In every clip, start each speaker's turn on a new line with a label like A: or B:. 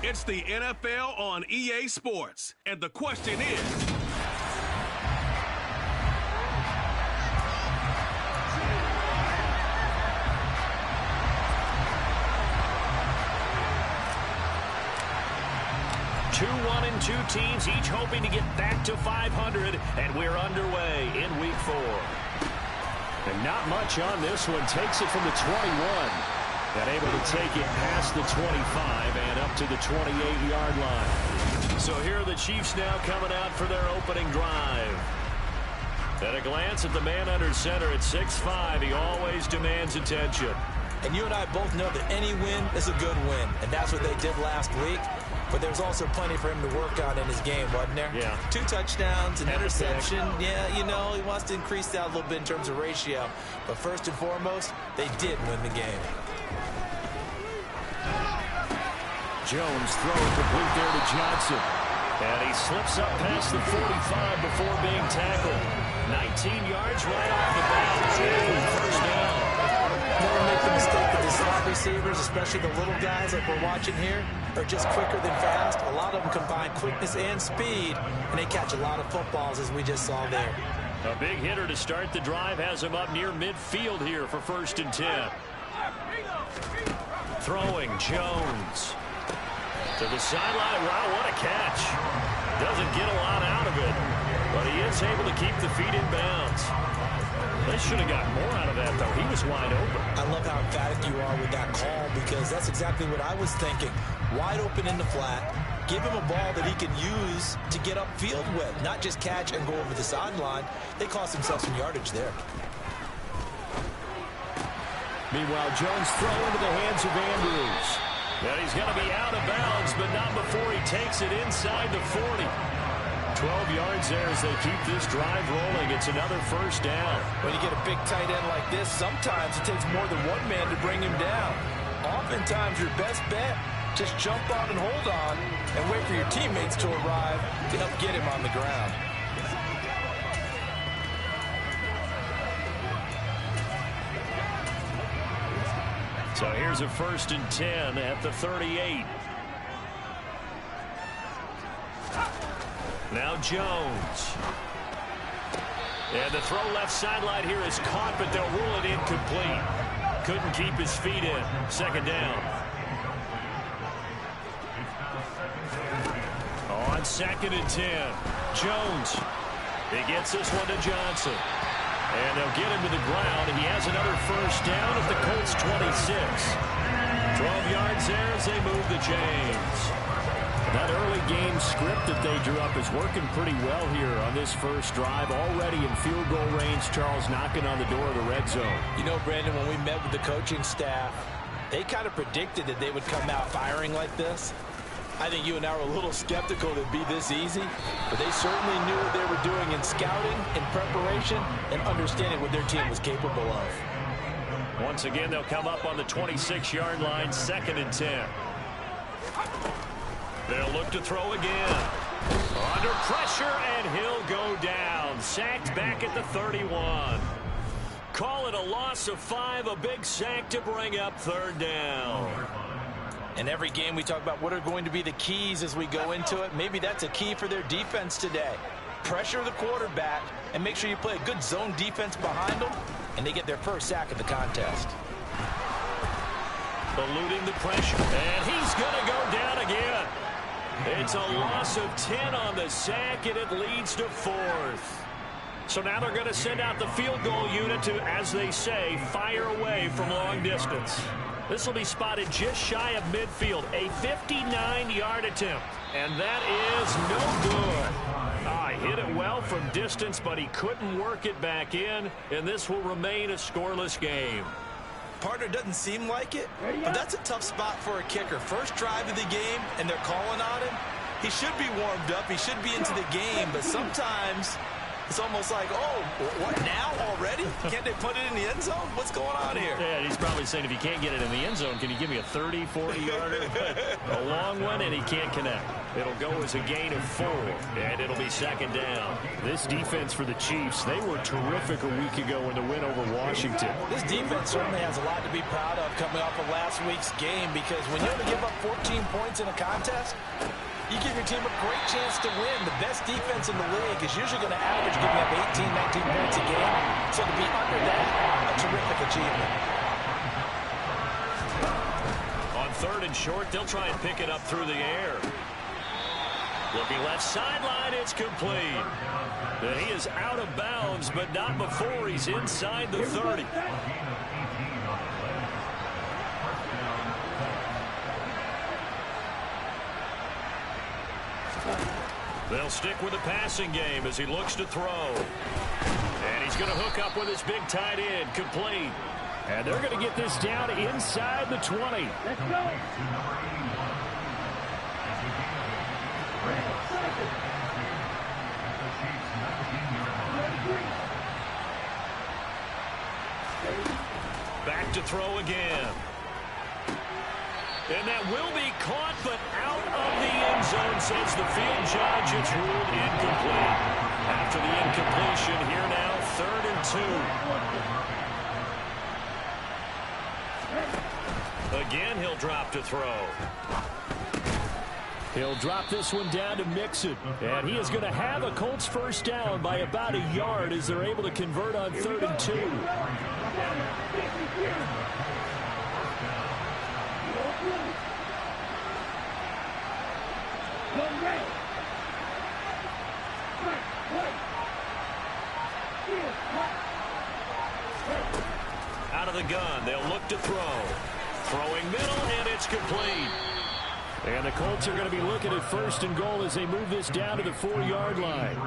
A: It's the NFL on EA Sports, and the question is,
B: two teams each hoping to get back to 500, and we're underway in Week 4. And not much on this one. Takes it from the 21. And able to take it past the 25 and up to the 28-yard line. So here are the Chiefs now coming out for their opening drive. At a glance at the man under center at 6'5", he always demands attention.
C: And you and I both know that any win is a good win, and that's what they did last week. But there's also plenty for him to work on in his game, wasn't there?
B: Yeah.
C: 2 touchdowns, an interception. Yeah, you know, he wants to increase that a little bit in terms of ratio. But first and foremost, they did win the game.
B: Jones throwing complete there to Johnson. And he slips up past the 45 before being tackled. 19 yards right off the bat. First down.
C: Never make the mistake that the slot receivers, especially the little guys like we're watching here, are just quicker than fast. A lot of them combine quickness and speed, and they catch a lot of footballs, as we just saw there.
B: A big hitter to start the drive has him up near midfield here for 1st and 10. Throwing Jones to the sideline. Wow, what a catch. Doesn't get a lot out of it, but he is able to keep the feet in bounds. They should have got more out of that, though. He was wide open.
C: I love how emphatic you are with that call, because that's exactly what I was thinking. Wide open in the flat. Give him a ball that he can use to get upfield with, not just catch and go over the sideline. They cost themselves some yardage there.
B: Meanwhile, Jones throw into the hands of Andrews. And he's going to be out of bounds, but not before he takes it inside the 40. 12 yards there as they keep this drive rolling. It's another first down.
C: When you get a big tight end like this, sometimes it takes more than one man to bring him down. Oftentimes, your best bet, just jump on and hold on and wait for your teammates to arrive to help get him on the ground.
B: So here's a 1st and 10 at the 38. Now Jones. And the throw left sideline here is caught, but they'll rule it incomplete. Couldn't keep his feet in. 2nd down. On 2nd and 10. Jones. He gets this one to Johnson. And they'll get him to the ground. He has another first down at the Colts 26. 12 yards there as they move the chains. That early game script that they drew up is working pretty well here on this first drive. Already in field goal range, Charles knocking on the door of the red zone.
C: You know, Brandon, when we met with the coaching staff, they kind of predicted that they would come out firing like this. I think you and I were a little skeptical that it'd be this easy, but they certainly knew what they were doing in scouting, in preparation, and understanding what their team was capable of.
B: Once again, they'll come up on the 26-yard line, 2nd and 10. They'll look to throw again. Under pressure, and he'll go down. Sacked back at the 31. Call it a loss of 5, a big sack to bring up 3rd down.
C: In every game, we talk about what are going to be the keys as we go into it. Maybe that's a key for their defense today. Pressure the quarterback and make sure you play a good zone defense behind them, and they get their first sack of the contest.
B: Eluding the pressure, and he's going to go down again. It's a loss of 10 on the sack, and it leads to 4th. So now they're going to send out the field goal unit to, as they say, fire away from long distance. This will be spotted just shy of midfield, a 59-yard attempt, and that is no good. Hit it well from distance, but he couldn't work it back in, and this will remain a scoreless game.
C: Partner, doesn't seem like it, but that's a tough spot for a kicker. First drive of the game, and they're calling on him. He should be warmed up. He should be into the game, but sometimes It's almost like, oh, what now already? Can't they put it in the end zone? What's going on here?
B: Yeah, he's probably saying if you can't get it in the end zone, can you give me a 30, 40-yarder? A long one, and he can't connect. It'll go as a gain of 4, and it'll be second down. This defense for the Chiefs, they were terrific a week ago in the win over Washington.
C: This defense certainly has a lot to be proud of coming off of last week's game, because when you're going to give up 14 points in a contest, you give your team a great chance to win. The best defense in the league is usually going to average giving up 18, 19 points a game. So to be under that, a terrific achievement.
B: On 3rd and short, they'll try and pick it up through the air. Looking left sideline, it's complete. And he is out of bounds, but not before he's inside the 30. They'll stick with the passing game as he looks to throw. And he's going to hook up with his big tight end, complete. And they're going to get this down inside the 20.
D: Let's go.
B: Back to throw again. And that will be caught, but out of the end zone, says the field judge. It's ruled incomplete. After the incompletion, here now, 3rd and 2. Again, he'll drop to throw. He'll drop this one down to Mixon. And he is going to have a Colts first down by about a yard as they're able to convert on 3rd and 2. Out of the gun, they'll look to throw. Throwing middle, and it's complete. And the Colts are going to be looking at 1st and goal as they move this down to the 4-yard line.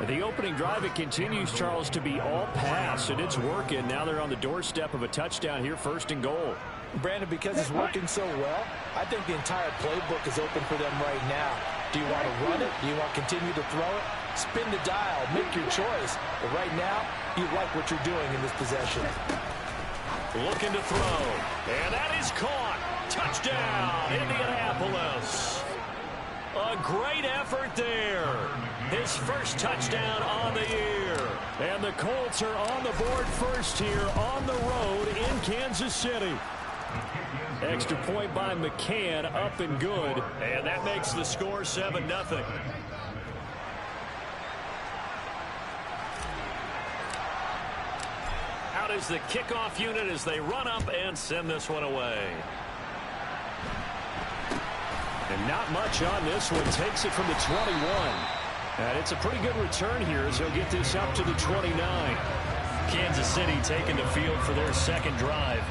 B: The opening drive, it continues, Charles, to be all pass, and it's working. Now they're on the doorstep of a touchdown here, 1st and goal.
C: Brandon, because it's working so well, I think the entire playbook is open for them right now. Do you want to run it? Do you want to continue to throw it? Spin the dial. Make your choice. But right now, you like what you're doing in this possession.
B: Looking to throw. And that is caught. Touchdown, Indianapolis. A great effort there. His first touchdown on the year. And the Colts are on the board first here on the road in Kansas City. Extra point by McCann, up and good. And that makes the score 7-0. Out is the kickoff unit as they run up and send this one away. And not much on this one. Takes it from the 21. And it's a pretty good return here as he'll get this up to the 29. Kansas City taking the field for their second drive.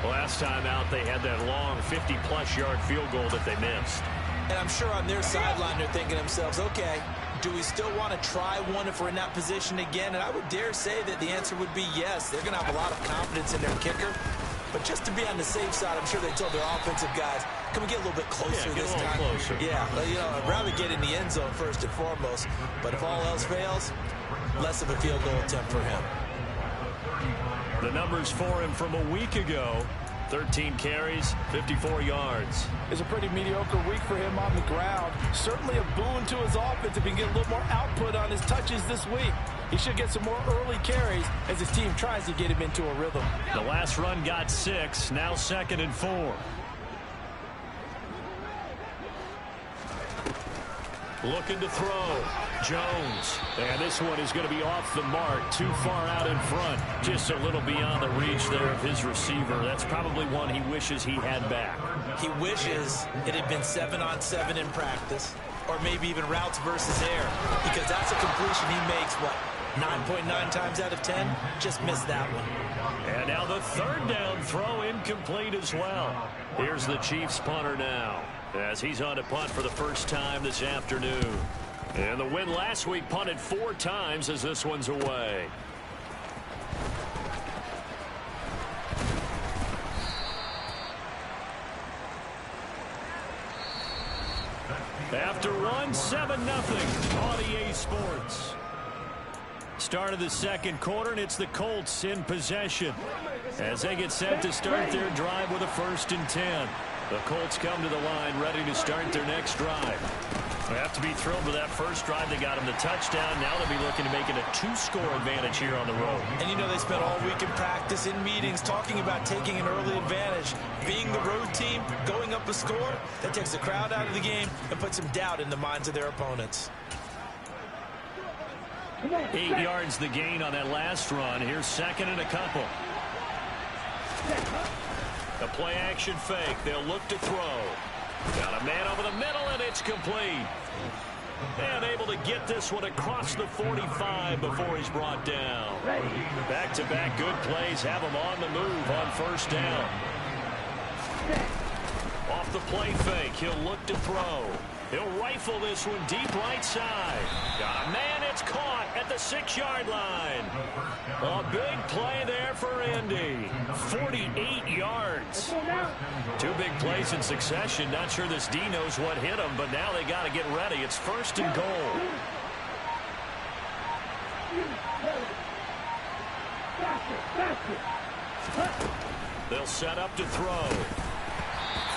B: Last time out, they had that long 50-plus yard field goal that they missed.
C: And I'm sure on their sideline they're thinking to themselves, okay, do we still want to try one if we're in that position again? And I would dare say that the answer would be yes. They're going to have a lot of confidence in their kicker. But just to be on the safe side, I'm sure they told their offensive guys, can we get a little bit closer this time?
B: Closer.
C: Yeah, you know, I'd rather get in the end zone first and foremost. But if all else fails, less of a field goal attempt for him.
B: The numbers for him from a week ago, 13 carries, 54 yards.
C: It's a pretty mediocre week for him on the ground. Certainly a boon to his offense if he can get a little more output on his touches this week. He should get some more early carries as his team tries to get him into a rhythm.
B: The last run got 6, now 2nd and 4. Looking to throw. Jones. And this one is going to be off the mark. Too far out in front. Just a little beyond the reach there of his receiver. That's probably one he wishes he had back.
C: He wishes it had been 7-on-7 in practice. Or maybe even routes versus air. Because that's a completion he makes, what, 9.9 times out of 10? Just missed that one.
B: And now the 3rd down throw incomplete as well. Here's the Chiefs punter now, as he's on to punt for the first time this afternoon. And the win last week punted 4 times as this one's away. After one, 7-0 on EA Sports. start of the second quarter, and it's the Colts in possession as they get set to start their drive with a 1st and 10. The Colts come to the line ready to start their next drive. They have to be thrilled with that first drive. They got them the touchdown. Now they'll be looking to make it a 2-score advantage here on the road.
C: And you know they spent all week in practice, in meetings, talking about taking an early advantage. Being the road team, going up a score, that takes the crowd out of the game and puts some doubt in the minds of their opponents.
B: 8 yards the gain on that last run. Here's 2nd and a couple. A play-action fake. They'll look to throw. Got a man over the middle, and it's complete. And able to get this one across the 45 before he's brought down. Back-to-back good plays have him on the move on 1st down. Off the play fake, he'll look to throw. He'll rifle this one deep right side. Got a man, it's caught at the 6-yard line. A big play there for Indy. 48 yards. 2 big plays in succession. Not sure this D knows what hit him, but now they got to get ready. It's 1st and goal. They'll set up to throw.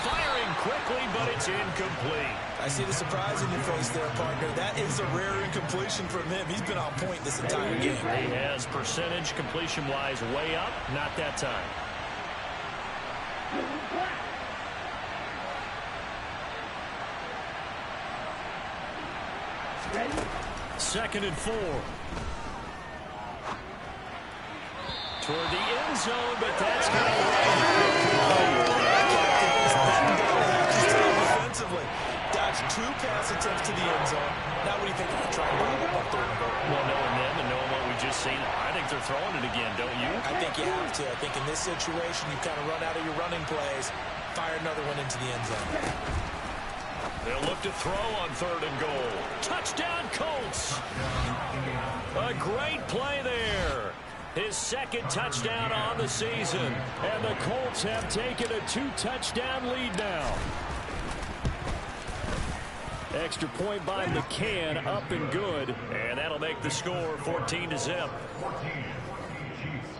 B: Firing quickly, but it's incomplete.
C: I see the surprise in your face there, partner. That is a rare incompletion from him. He's been on point this entire game.
B: He has percentage completion-wise way up. Not that time. 2nd and 4. Toward the end zone, but that's going to
C: defensively. Dodged 2 pass attempts to the end zone. Now what do you think they're trying to do on 3rd and goal?
B: Well, knowing them and knowing what we just seen, I think they're throwing it again, don't you?
C: I think you have to. I think in this situation, you kind of run out of your running plays, fire another one into the end zone.
B: They'll look to throw on 3rd and goal. Touchdown, Colts! A great play there. His 2nd touchdown on the season. And the Colts have taken a 2-touchdown lead now. Extra point by McCann, up and good. And that'll make the score 14-0.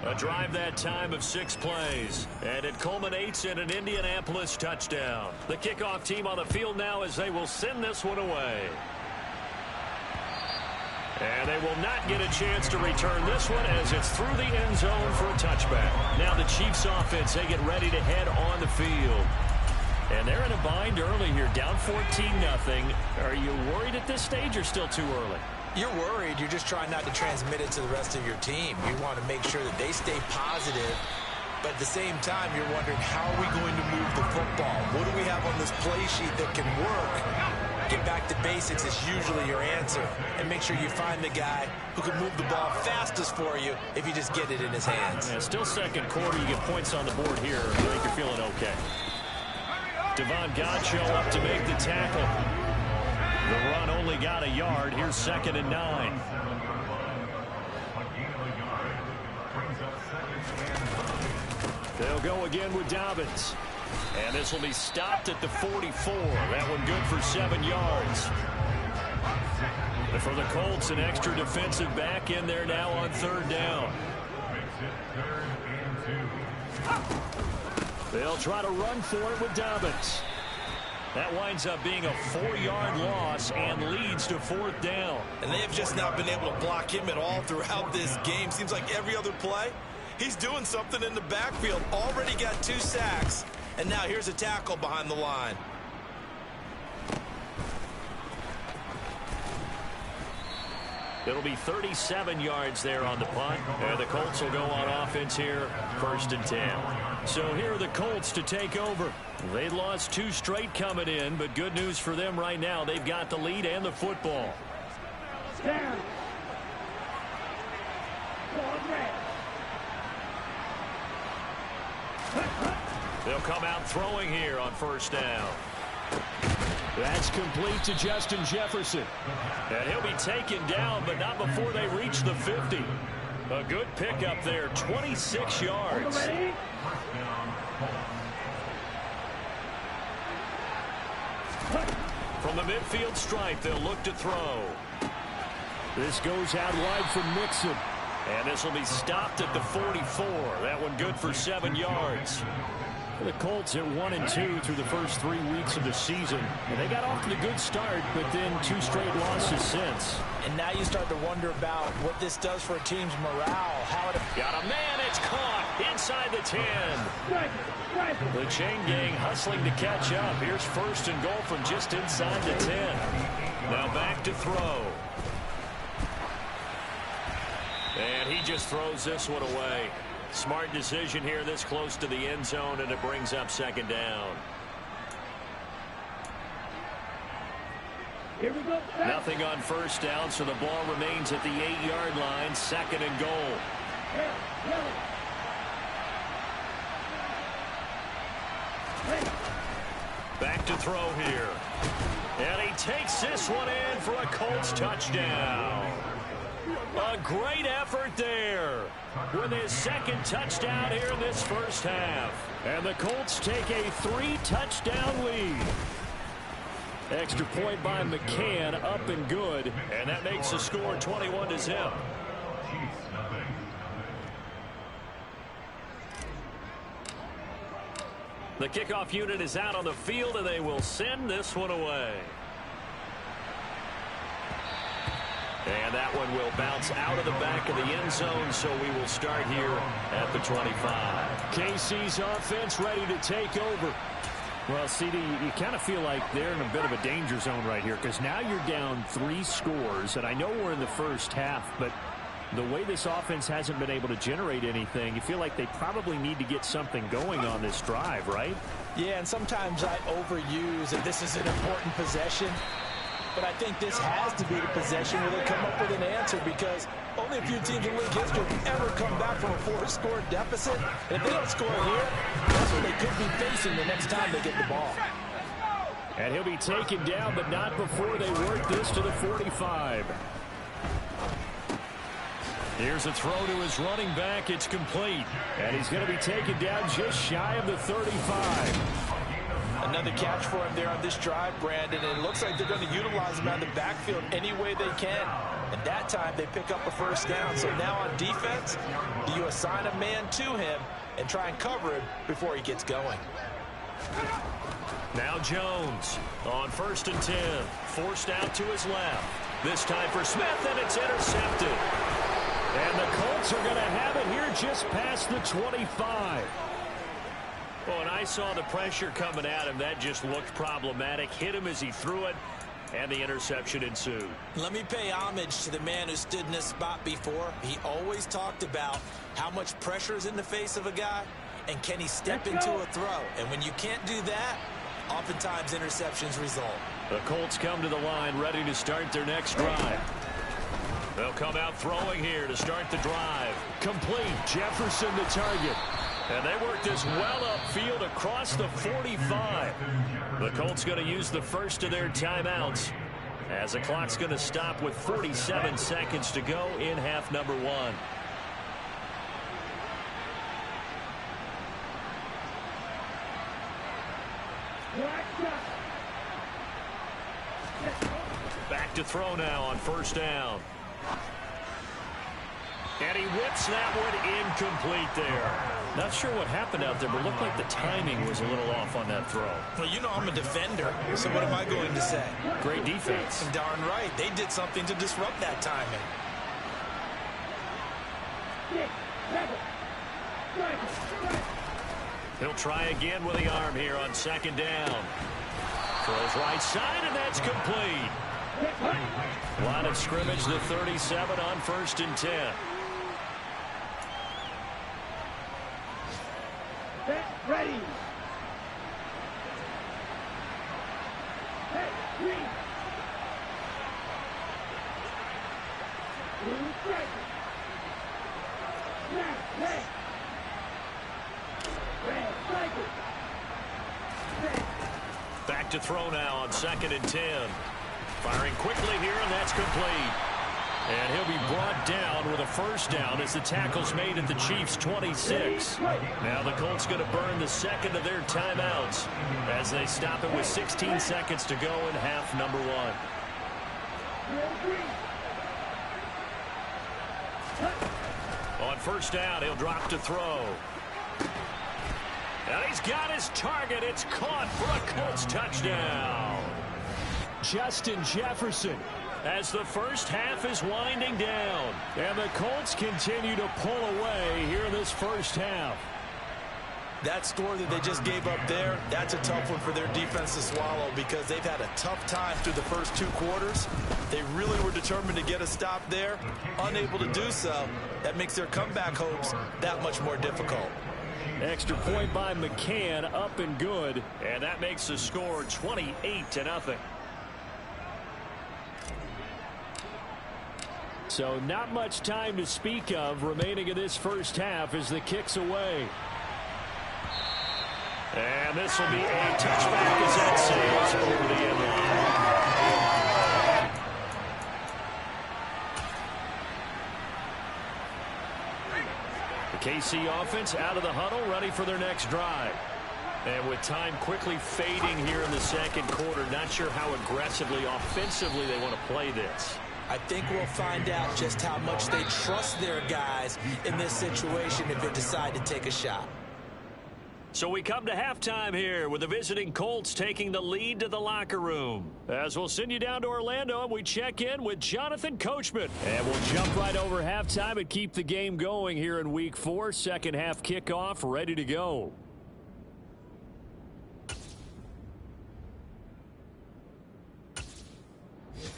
B: A drive that time of 6 plays. And it culminates in an Indianapolis touchdown. The kickoff team on the field now as they will send this one away. And they will not get a chance to return this one as it's through the end zone for a touchback. Now the Chiefs offense, they get ready to head on the field. And they're in a bind early here, down 14-0. Are you worried at this stage or still too early?
C: You're worried. You're just trying not to transmit it to the rest of your team. You want to make sure that they stay positive. But at the same time, you're wondering, how are we going to move the football? What do we have on this play sheet that can work? Get back to basics is usually your answer. And make sure you find the guy who can move the ball fastest for you if you just get it in his hands.
B: Yeah, still second quarter. You get points on the board here. I think you're feeling okay. Devon Godchaux up to make the tackle. The run only got a yard. Here's 2nd and 9. They'll go again with Dobbins. And this will be stopped at the 44. That one good for 7 yards. And for the Colts, an extra defensive back in there now on 3rd down. They'll try to run for it with Dobbins. That winds up being a 4-yard loss and leads to 4th down.
C: And they have just not been able to block him at all throughout this game. Seems like every other play, he's doing something in the backfield. Already got 2 sacks, and now here's a tackle behind the line.
B: It'll be 37 yards there on the punt. And the Colts will go on offense here, 1st and 10. So here are the Colts to take over. They lost 2 straight coming in, but good news for them right now. They've got the lead and the football. They'll come out throwing here on 1st down. That's complete to Justin Jefferson. And he'll be taken down, but not before they reach the 50. A good pickup there, 26 yards. From the midfield stripe, they'll look to throw. This goes out wide from Mixon. And this will be stopped at the 44. That one good for 7 yards. The Colts are 1-2 through the first 3 weeks of the season. And they got off to a good start, but then 2 straight losses since.
C: And now you start to wonder about what this does for a team's morale.
B: Got a man, it's caught inside the 10. The chain gang hustling to catch up. Here's first and goal from just inside the 10. Now back to throw. And he just throws this one away. Smart decision here this close to the end zone, and it brings up second down.
D: Here we go.
B: Nothing on first down, so the ball remains at the 8-yard line, second and goal. Back to throw here. And he takes this one in for a Colts touchdown. A great effort there with his second touchdown here in this first half. And the Colts take a 3-touchdown lead. Extra point by McCann, up and good. And that makes the score 21-0. The kickoff unit is out on the field, and they will send this one away. And that one will bounce out of the back of the end zone, so we will start here at the 25. KC's offense ready to take over.
E: Well, CD, you kind of feel like they're in a bit of a danger zone right here because now you're down 3 scores, and I know we're in the first half, but the way this offense hasn't been able to generate anything, you feel like they probably need to get something going on this drive, right?
C: Yeah, and sometimes I overuse that this is an important possession. But I think this has to be the possession where they come up with an answer because only a few teams in league history have ever come back from a 4-score deficit. And if they don't score here, that's what they could be facing the next time they get the ball.
E: And he'll be taken down, but not before they work this to the 45.
B: Here's a throw to his running back. It's complete.
E: And he's going to be taken down just shy of the 35.
C: Another catch for him there on this drive, Brandon, and it looks like they're going to utilize him out of the backfield any way they can. And that time they pick up a first down. So now on defense, do you assign a man to him and try and cover him before he gets going?
B: Now Jones on 1st and 10. Forced out to his left. This time for Smith, and it's intercepted.
E: And the Colts are going to have it here just past the 25.
B: Well, and I saw the pressure coming at him. That just looked problematic. Hit him as he threw it, and the interception ensued.
C: Let me pay homage to the man who stood in this spot before. He always talked about how much pressure is in the face of a guy, and can he step into a throw. And when you can't do that, oftentimes interceptions result.
B: The Colts come to the line ready to start their next drive. They'll come out throwing here to start the drive. Complete. Jefferson the target. And they work this well upfield across the 45. The Colts going to use the first of their timeouts as the clock's going to stop with 47 seconds to go in half number 1. Back to throw now on first down. And he whips that one incomplete there.
E: Not sure what happened out there, but looked like the timing was a little off on that throw.
C: Well, you know I'm a defender, so what am I going to say?
E: Great defense.
C: And darn right, they did something to disrupt that timing.
B: He'll try again with the arm here on second down. Throws right side, and that's complete. Line of scrimmage, the 37 on 1st and 10.
D: Ready. Hey, green. Blue strike. Snap, hey. Red striker.
B: Back to throw now on 2nd and 10. Firing quickly here, and that's complete. And he'll be brought down with a first down as the tackle's made at the Chiefs' 26. Now the Colts going to burn the second of their timeouts as they stop it with 16 seconds to go in half number 1. On first down, he'll drop to throw. And he's got his target. It's caught for a Colts touchdown.
E: Justin Jefferson.
B: As the first half is winding down.
E: And the Colts continue to pull away here in this first half.
C: That score that they just gave up there, that's a tough one for their defense to swallow because they've had a tough time through the first 2 quarters. They really were determined to get a stop there. Unable to do so, that makes their comeback hopes that much more difficult.
E: Extra point by McCann, up and good.
B: And that makes the score 28-0.
E: So not much time to speak of remaining in this first half as the kick's away.
B: And this will be a touchback as that sails over the end line. The KC offense out of the huddle, ready for their next drive. And with time quickly fading here in the second quarter, not sure how aggressively, offensively they want to play this.
C: I think we'll find out just how much they trust their guys in this situation if they decide to take a shot.
B: So we come to halftime here with the visiting Colts taking the lead to the locker room. As we'll send you down to Orlando and we check in with Jonathan Coachman.
E: And we'll jump right over halftime and keep the game going here in Week 4. Second half kickoff ready to go.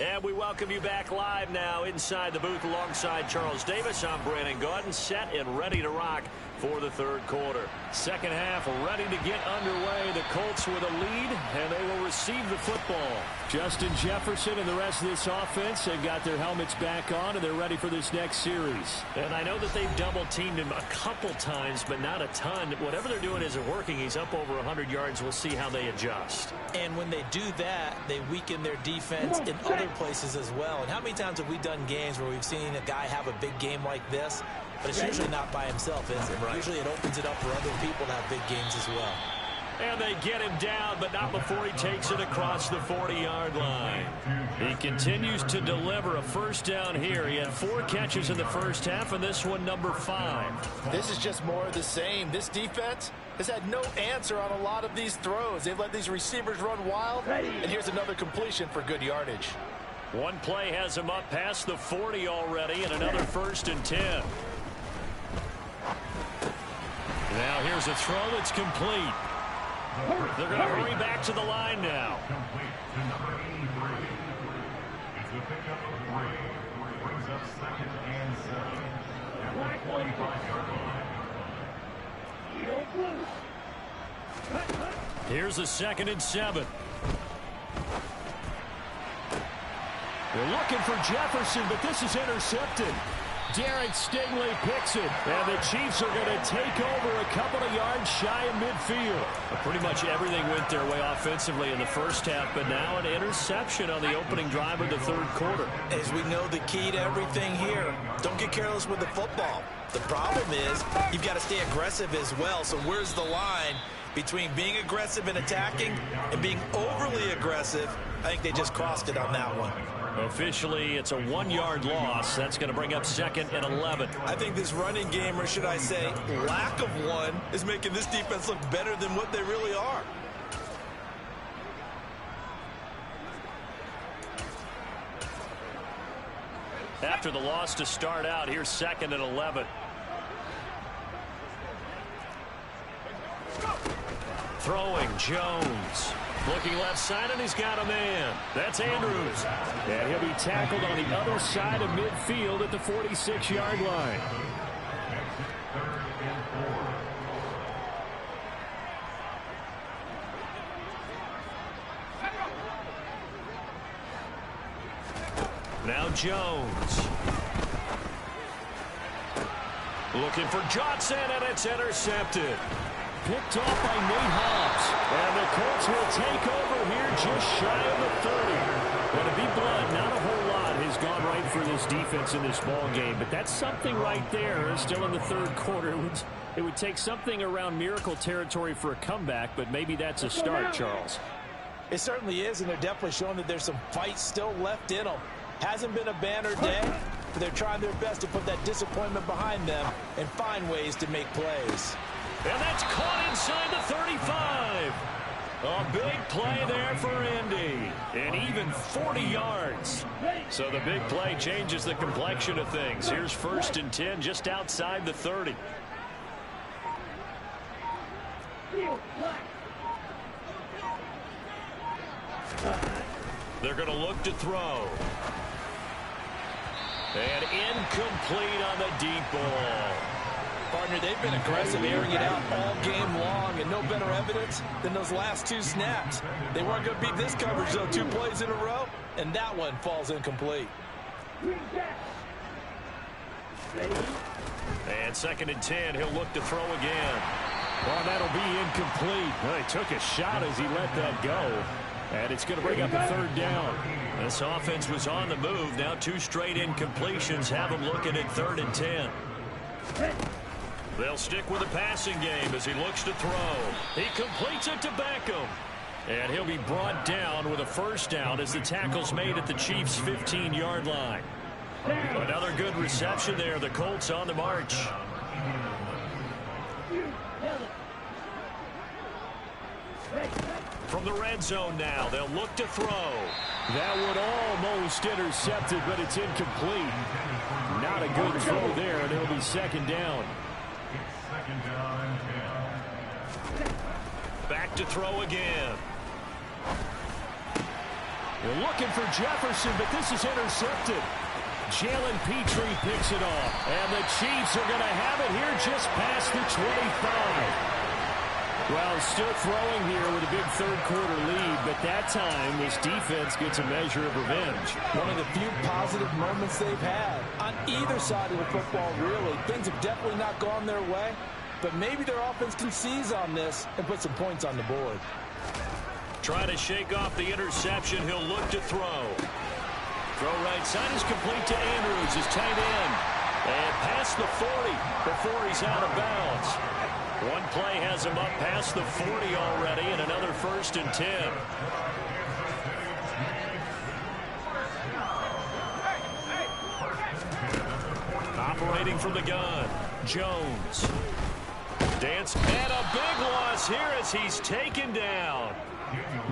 B: And we welcome you back live now inside the booth alongside Charles Davis. I'm Brandon Gaudin, set and ready to rock for the third quarter. Second half ready to get underway. The Colts with a lead, and they will receive the football.
E: Justin Jefferson and the rest of this offense have got their helmets back on, and they're ready for this next series.
B: And I know that they've double-teamed him a couple times, but not a ton. Whatever they're doing isn't working. He's up over 100 yards. We'll see how they adjust.
C: And when they do that, they weaken their defense in other places as well. And how many times have we done games where we've seen a guy have a big game like this? But it's usually not by himself, is it? Right. Usually it opens it up for other people to have big games as well.
B: And they get him down, but not before he takes it across the 40-yard line. He continues to deliver a first down here. He had 4 catches in the first half, and this one number 5.
F: This is just more of the same. This defense has had no answer on a lot of these throws. They've let these receivers run wild, and here's another completion for good yardage.
B: One play has him up past the 40 already, and another 1st and 10. Now here's a throw that's complete. They're going to hurry back to the line now.
G: Complete to number 83. It's the pickup of 3. Brings up 2nd and 7. At the 45-yard line.
B: Here's a 2nd and 7.
E: They're looking for Jefferson, but this is intercepted. Derek Stingley picks it, and the Chiefs are going to take over a couple of yards shy of midfield.
B: Pretty much everything went their way offensively in the first half, but now an interception on the opening drive of the third quarter.
C: As we know, the key to everything here, don't get careless with the football. The problem is you've got to stay aggressive as well. So where's the line between being aggressive and attacking and being overly aggressive? I think they just crossed it on that one.
B: Officially, it's a 1-yard loss. That's going to bring up 2nd and 11.
C: I think this running game, or should I say lack of one, is making this defense look better than what they really are.
B: After the loss to start out, here's 2nd and 11. Throwing Jones. Looking left side, and he's got a man. That's Andrews.
E: And he'll be tackled on the other side of midfield at the 46-yard line.
B: Now Jones. Looking for Johnson, and it's intercepted.
E: Picked off by Nate Hobbs. And the Colts will take over here just shy of the 30. But to be blunt, not a whole lot has gone right for this defense in this ball game. But that's something right there. Still in the third quarter. It would take something around miracle territory for a comeback, but maybe that's a start, Charles.
C: It certainly is, and they're definitely showing that there's some fight still left in them. Hasn't been a banner day, but they're trying their best to put that disappointment behind them and find ways to make plays.
B: And that's caught inside the 35. A big play there for Indy. And even 40 yards. So the big play changes the complexion of things. Here's 1st and 10 just outside the 30. They're going to look to throw. And incomplete on the deep ball.
C: Partner, they've been aggressive, airing it out all game long, and no better evidence than those last 2 snaps. They weren't going to beat this coverage, though, 2 plays in a row, and that one falls incomplete.
B: And 2nd and 10, he'll look to throw again.
E: Well, that'll be incomplete. Well, he took a shot as he let that go. And it's going to bring up a 3rd down.
B: This offense was on the move. Now 2 straight incompletions have him looking at 3rd and 10. They'll stick with the passing game as he looks to throw. He completes it to Beckham. And he'll be brought down with a 1st down as the tackle's made at the Chiefs' 15-yard line. Another good reception there. The Colts on the march. From the red zone now, they'll look to throw.
E: That one almost intercepted, but it's incomplete. Not a good throw there, and it'll be 2nd down.
B: Back to throw again.
E: They're looking for Jefferson, but this is intercepted. Jalen Petrie picks it off, and the Chiefs are going to have it here just past the 25. Well, still throwing here with a big 3rd quarter lead, but that time this defense gets a measure of revenge.
C: One of the few positive moments they've had on either side of the football, really. Things have definitely not gone their way, but maybe their offense can seize on this and put some points on the board.
B: Trying to shake off the interception, he'll look to throw. Throw right side is complete to Andrews, his tight end. And past the 40 before he's out of bounds. One play has him up past the 40 already, and another 1st and 10. Operating from the gun, Jones. Dance, and a big loss here as he's taken down.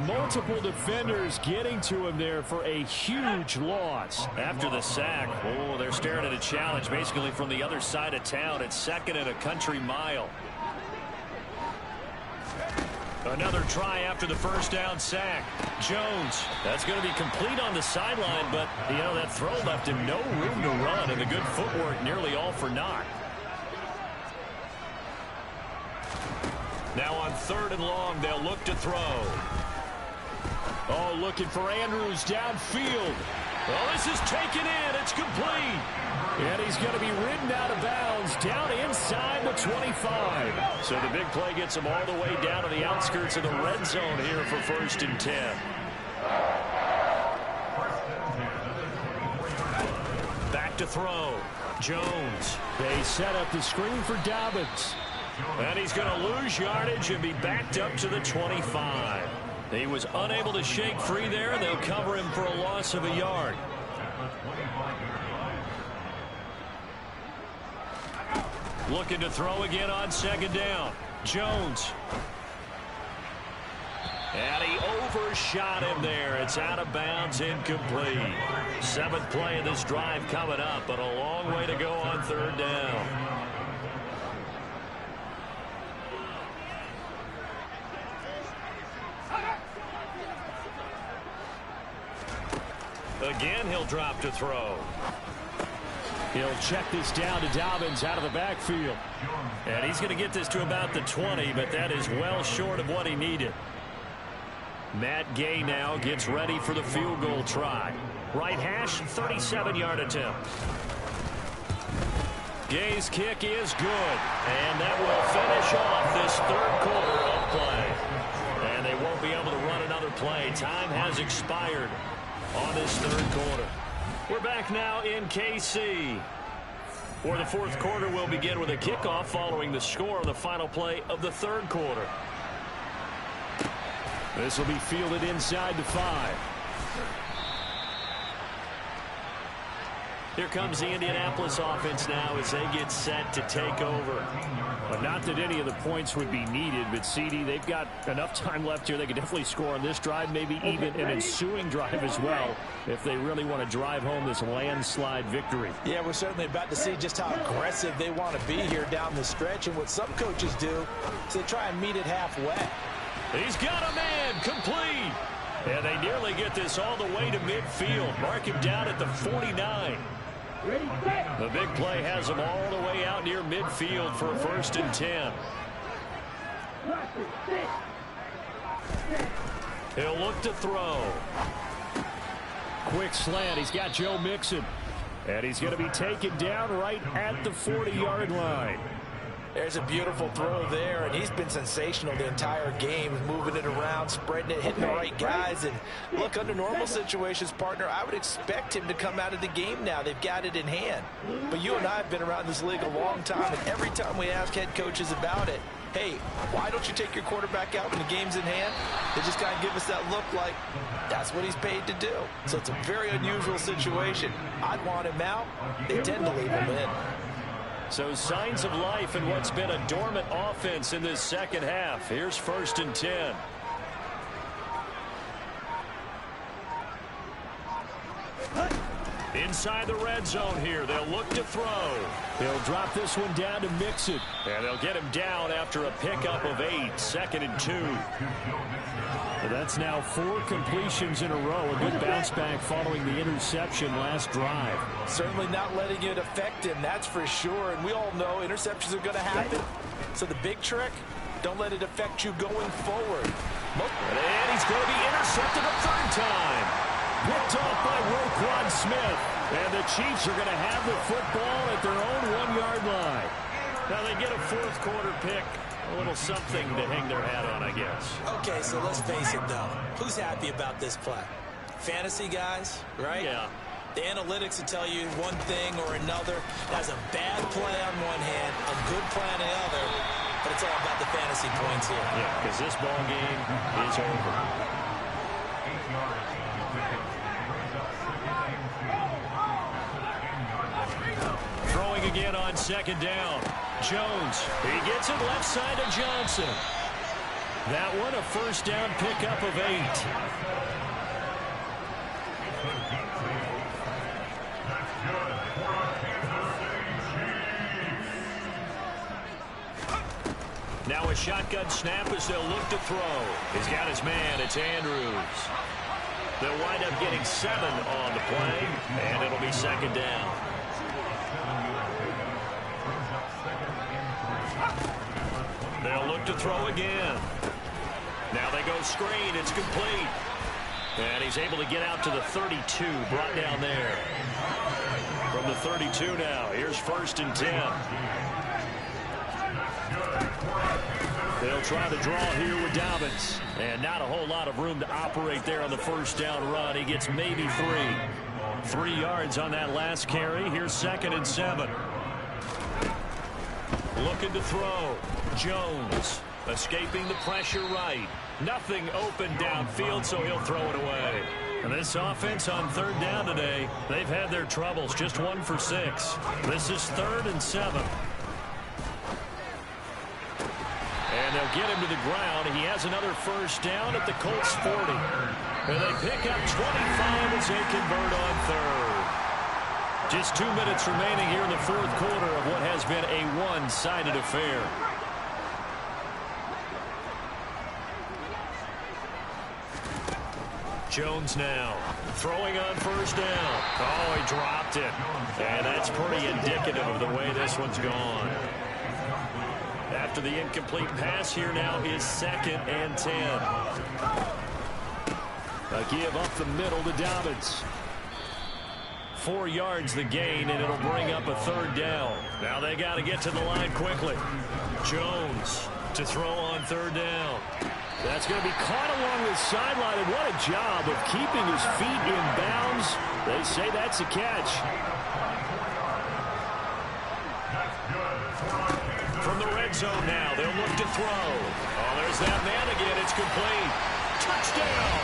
E: Multiple defenders getting to him there for a huge loss.
B: After the sack, oh, they're staring at a challenge basically from the other side of town. It's 2nd and a country mile. Another try after the 1st down sack. Jones, that's going to be complete on the sideline, but, you know, that throw left him no room to run, and the good footwork nearly all for naught. Now on 3rd and long, they'll look to throw.
E: Oh, looking for Andrews downfield.
B: Well, this is taken in. It's complete.
E: And he's going to be ridden out of bounds down inside the 25.
B: So the big play gets him all the way down to the outskirts of the red zone here for 1st and 10. Back to throw. Jones.
E: They set up the screen for Dobbins.
B: And he's going to lose yardage and be backed up to the 25. He was unable to shake free there, and they'll cover him for a loss of a yard. Looking to throw again on 2nd down. Jones. And he overshot him there. It's out of bounds, incomplete. 7th play of this drive coming up, but a long way to go on 3rd down. Again, he'll drop to throw.
E: He'll check this down to Dobbins out of the backfield.
B: And he's going to get this to about the 20, but that is well short of what he needed. Matt Gay now gets ready for the field goal try. Right hash, 37-yard attempt. Gay's kick is good, and that will finish off this 3rd quarter of play. And they won't be able to run another play. Time has expired on this 3rd quarter. We're back now in KC. For the 4th quarter, we'll begin with a kickoff following the score on the final play of the 3rd quarter.
E: This will be fielded inside the 5.
B: Here comes the Indianapolis offense now as they get set to take over.
E: But not that any of the points would be needed, but CD, they've got enough time left here. They could definitely score on this drive, maybe even an ensuing drive as well, if they really want to drive home this landslide victory.
C: Yeah, we're certainly about to see just how aggressive they want to be here down the stretch. And what some coaches do is they try and meet it halfway.
B: He's got a man complete. And they nearly get this all the way to midfield. Mark him down at the 49. The big play has them all the way out near midfield for a 1st and 10. He'll look to throw.
E: Quick slant. He's got Joe Mixon. And he's going to be taken down right at the 40-yard line.
C: There's a beautiful throw there, and he's been sensational the entire game, moving it around, spreading it, hitting the right guys. And look, under normal situations, partner, I would expect him to come out of the game now. They've got it in hand. But you and I have been around this league a long time, and every time we ask head coaches about it, hey, why don't you take your quarterback out when the game's in hand? They just kind of give us that look like that's what he's paid to do. So it's a very unusual situation. I'd want him out. They tend to leave him in.
B: So signs of life in what's been a dormant offense in this second half. Here's 1st and 10. Inside the red zone here. They'll look to throw.
E: They'll drop this one down to Mixon.
B: And they'll get him down after a pickup of 8. 2nd and 2.
E: So that's now 4 completions in a row. A good bounce back following the interception last drive.
C: Certainly not letting it affect him, that's for sure. And we all know interceptions are going to happen. So the big trick, don't let it affect you going forward.
B: And he's going to be intercepted a 3rd time.
E: Picked off by Roquan Smith. And the Chiefs are going to have the football at their own 1-yard line.
B: Now they get a 4th quarter pick. A little something to hang their hat on, I guess.
C: Okay, so let's face it, though. Who's happy about this play? Fantasy guys, right?
B: Yeah.
C: The analytics will tell you one thing or another. That's a bad play on one hand, a good play on the other, but it's all about the fantasy points here.
B: Yeah, because this ball game is over. Throwing again on 2nd down. Jones, he gets it left side of Johnson. That one a 1st down pickup of 8. Now a shotgun snap as they'll look to throw. He's got his man. It's Andrews. They'll wind up getting 7 on the play, and it'll be 2nd down. They'll look to throw again. Now they go screen. It's complete. And he's able to get out to the 32, brought down there. From the 32 now, here's 1st and 10. They'll try to draw here with Dobbins. And not a whole lot of room to operate there on the 1st down run. He gets maybe 3. 3 yards on that last carry. Here's 2nd and 7. Looking to throw. Jones escaping the pressure right. Nothing open downfield, so he'll throw it away. And this offense on 3rd down today, they've had their troubles. Just 1 for 6. This is 3rd and 7. And they'll get him to the ground. He has another 1st down at the Colts 40. And they pick up 25 as they convert on 3rd. Just 2 minutes remaining here in the 4th quarter of what has been a one-sided affair. Jones now throwing on 1st down. Oh, he dropped it. And that's pretty indicative of the way this one's gone. After the incomplete pass, here now is 2nd and 10. A give up the middle to Dobbins. 4 yards the gain, and it'll bring up a 3rd down. Now they got to get to the line quickly. Jones to throw on 3rd down. That's going to be caught along the sideline, and what a job of keeping his feet in bounds. They say that's a catch. From the red zone now, they'll look to throw. Oh, there's that man again. It's complete. Touchdown.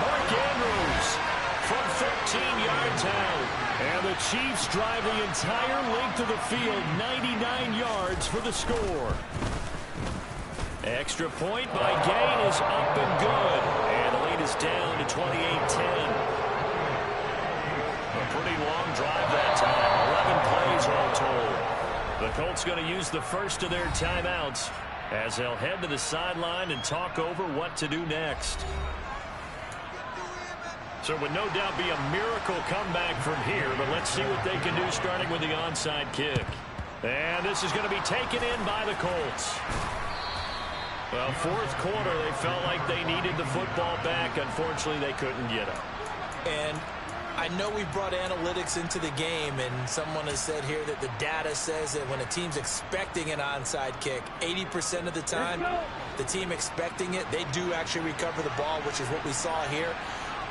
B: Mark Andrews from 13 yards out.
E: And the Chiefs drive the entire length of the field, 99 yards for the score.
B: Extra point by Gain is up and good. And the lead is down to 28-10. A pretty long drive that time. 11 plays all told. The Colts going to use the first of their timeouts as they'll head to the sideline and talk over what to do next. So it would no doubt be a miracle comeback from here, but let's see what they can do starting with the onside kick. And this is going to be taken in by the Colts. Well, fourth quarter, they felt like they needed the football back. Unfortunately, they couldn't get it.
C: And I know we brought analytics into the game, and someone has said here that the data says that when a team's expecting an onside kick, 80% of the time, the team expecting it, they do actually recover the ball, which is what we saw here.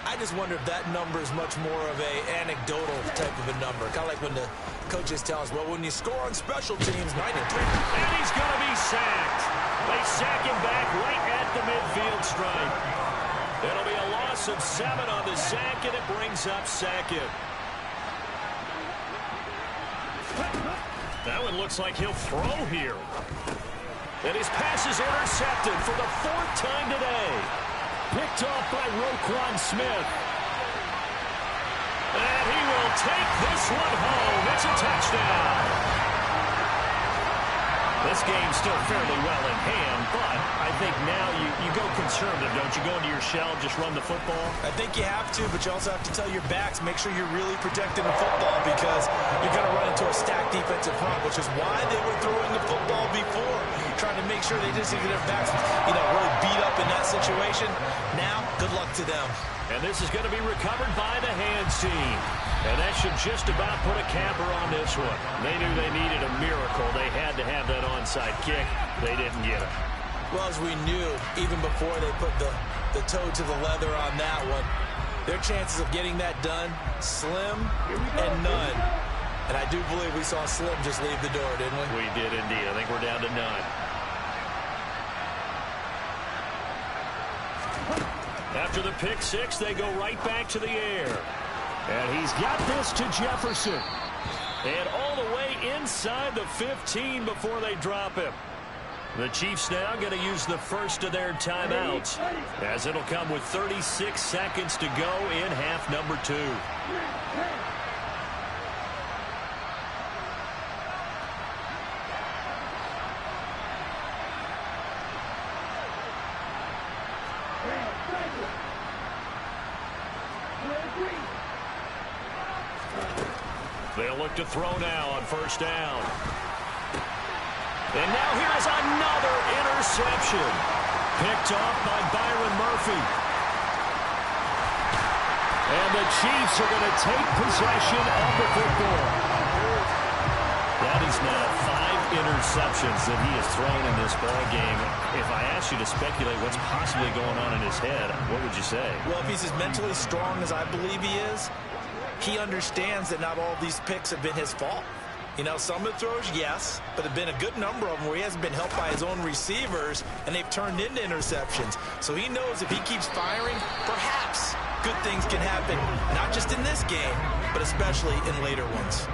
C: I just wonder if that number is much more of a anecdotal type of a number. Kind of like when the coaches tell us, well, when you score on special teams, 93.
B: And he's going to be sacked. They sack him back right at the midfield stripe. It'll be a loss of 7 on the sack, and it brings up Sackett. That one looks like he'll throw here. And his pass is intercepted for the 4th time today.
E: Picked off by Roquan Smith.
B: And he will take this one home. It's a touchdown. This game's still fairly well in hand, but I think now you go conservative, don't you? Go into your shell, just run the football?
C: I think you have to, but you also have to tell your backs, make sure you're really protecting the football because you're going to run into a stacked defensive front, which is why they were throwing the football before, trying to make sure they didn't get their backs, really beat up in that situation. Now, good luck to them.
B: And this is going to be recovered by the hands team. And that should just about put a capper on this one. They knew they needed a miracle. They had to have that onside kick. They didn't get it.
C: Well, as we knew, even before they put the toe to the leather on that one, their chances of getting that done, slim and none. And I do believe we saw Slim just leave the door, didn't we?
B: We did indeed. I think we're down to none. After the pick six, they go right back to the air.
E: And he's got this to Jefferson.
B: And all the way inside the 15 before they drop him. The Chiefs now going to use the first of their timeouts, as it'll come with 36 seconds to go in half number 2. They'll look to throw now on first down. And now here is another interception. Picked off by Byron Murphy.
E: And the Chiefs are going to take possession of the football.
B: That is now 5 interceptions that he has thrown in this ball game. If I asked you to speculate what's possibly going on in his head, what would you say?
C: Well, if he's as mentally strong as I believe he is, he understands that not all these picks have been his fault. Some of the throws, yes, but there have been a good number of them where he hasn't been helped by his own receivers, and they've turned into interceptions. So he knows if he keeps firing, perhaps good things can happen, not just in this game, but especially in later ones.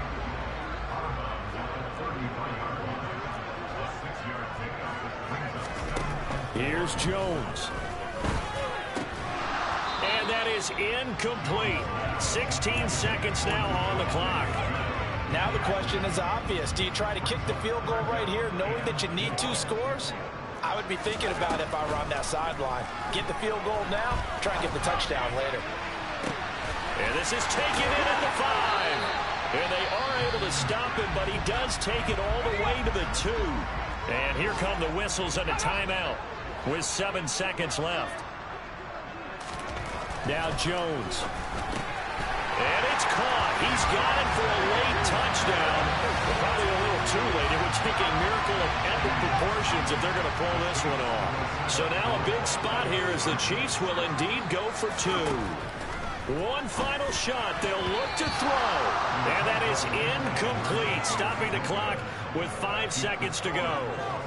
E: Here's Jones.
B: And that is incomplete. 16 seconds now on the clock.
C: Now the question is obvious. Do you try to kick the field goal right here knowing that you need 2 scores? I would be thinking about it if I were on that sideline. Get the field goal now, try and get the touchdown later.
B: And this is taken in at the 5. And they are able to stop him, but he does take it all the way to the 2. And here come the whistles and a timeout with 7 seconds left.
E: Now Jones.
B: And it's caught. He's got it for a late touchdown. Probably a little too late. It would take a miracle of epic proportions if they're going to pull this one off. So now a big spot here as the Chiefs will indeed go for 2. One final shot. They'll look to throw. And that is incomplete. Stopping the clock with 5 seconds to go.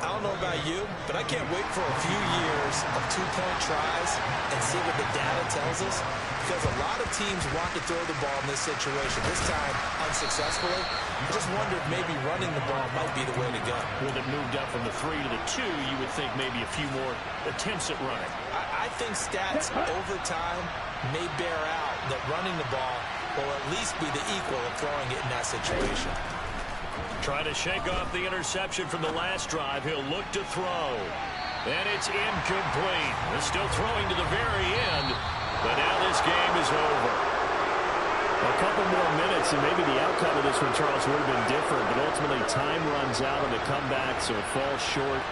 C: I don't know about you, but I can't wait for a few years of two-point tries and see what the data tells us? Because a lot of teams want to throw the ball in this situation. This time, unsuccessfully. I just wonder if maybe running the ball might be the way to go.
E: With it moved up from the 3 to the 2, you would think maybe a few more attempts at running.
C: I think stats over time may bear out that running the ball will at least be the equal of throwing it in that situation.
B: Trying to shake off the interception from the last drive. He'll look to throw. And it's incomplete. They're still throwing to the very end. But now this game is over.
E: A couple more minutes, and maybe the outcome of this one, Charles, would have been different. But ultimately, time runs out on the comeback, so it falls short.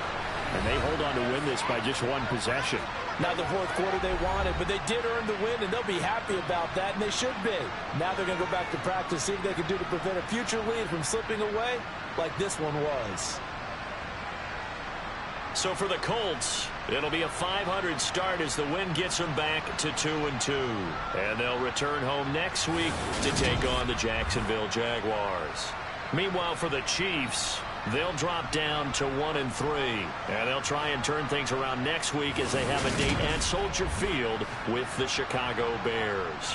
E: And they hold on to win this by just one possession.
C: Not the fourth quarter they wanted, but they did earn the win, and they'll be happy about that, and they should be. Now they're going to go back to practice, see what they can do to prevent a future lead from slipping away like this one was.
B: So for the Colts, it'll be a 500 start as the win gets them back to 2-2. And they'll return home next week to take on the Jacksonville Jaguars. Meanwhile, for the Chiefs, they'll drop down to 1-3. And they'll try and turn things around next week as they have a date at Soldier Field with the Chicago Bears.